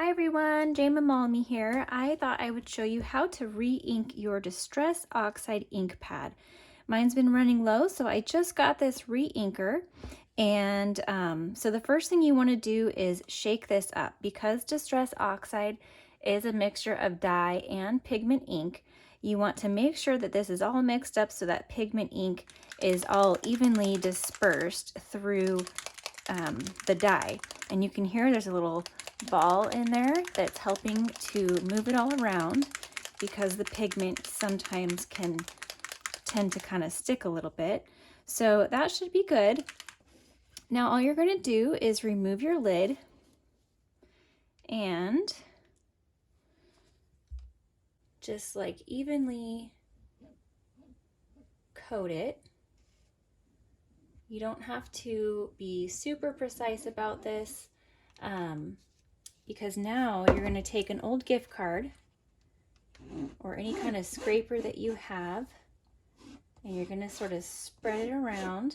Hi everyone, Jane Malmy here. I thought I would show you how to re-ink your Distress Oxide ink pad. Mine's been running low, so I just got this re-inker. And so the first thing you want to do is shake this up. Because Distress Oxide is a mixture of dye and pigment ink, you want to make sure that this is all mixed up so that pigment ink is all evenly dispersed through the dye. And you can hear there's a little ball in there that's helping to move it all around because the pigment sometimes can tend to kind of stick a little bit. So that should be good. Now all you're going to do is remove your lid and just like evenly coat it. You don't have to be super precise about this because now you're going to take an old gift card or any kind of scraper that you have and you're going to sort of spread it around.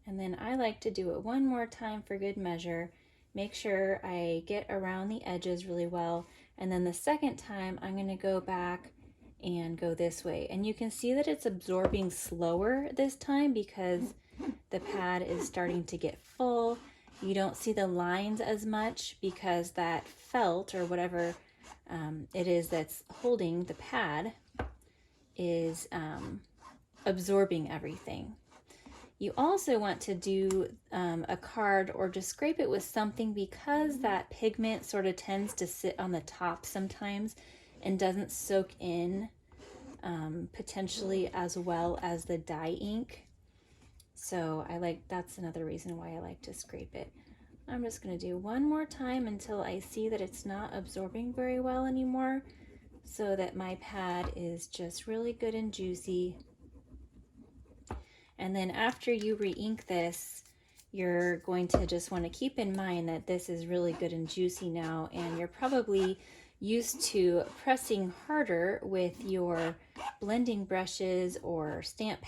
And then I like to do it one more time for good measure. Make sure I get around the edges really well. And then the second time I'm going to go back and go this way. And you can see that it's absorbing slower this time because the pad is starting to get full. You don't see the lines as much because that felt or whatever it is that's holding the pad is absorbing everything. You also want to do a card or just scrape it with something because that pigment sort of tends to sit on the top sometimes and doesn't soak in potentially as well as the dye ink. So that's another reason why I like to scrape it. I'm just going to do one more time until I see that it's not absorbing very well anymore so that my pad is just really good and juicy. And then after you re-ink this, you're going to just want to keep in mind that this is really good and juicy now, and you're probably used to pressing harder with your blending brushes or stamp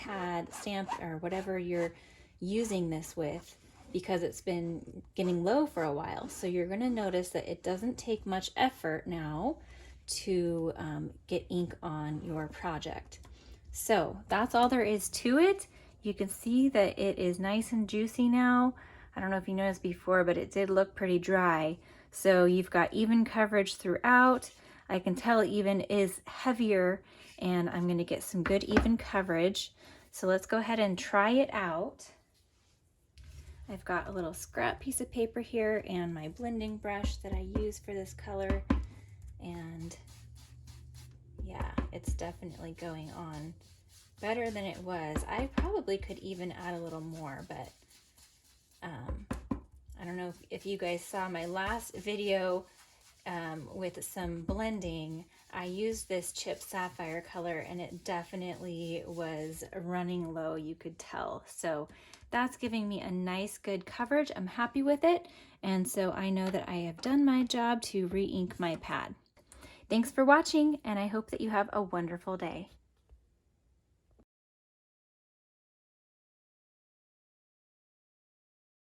or whatever you're using this with because it's been getting low for a while. So you're going to notice that it doesn't take much effort now to get ink on your project. So that's all there is to it. You can see that it is nice and juicy now. I don't know if you noticed before, but it did look pretty dry. So you've got even coverage throughout. I can tell even is heavier and I'm going to get some good even coverage. So let's go ahead and try it out. I've got a little scrap piece of paper here and my blending brush that I use for this color. And yeah, it's definitely going on better than it was. I probably could even add a little more, but I don't know if you guys saw my last video with some blending. I used this chip sapphire color and it definitely was running low, you could tell. So that's giving me a nice good coverage. I'm happy with it, and so I know that I have done my job to re-ink my pad. Thanks for watching, and I hope that you have a wonderful day.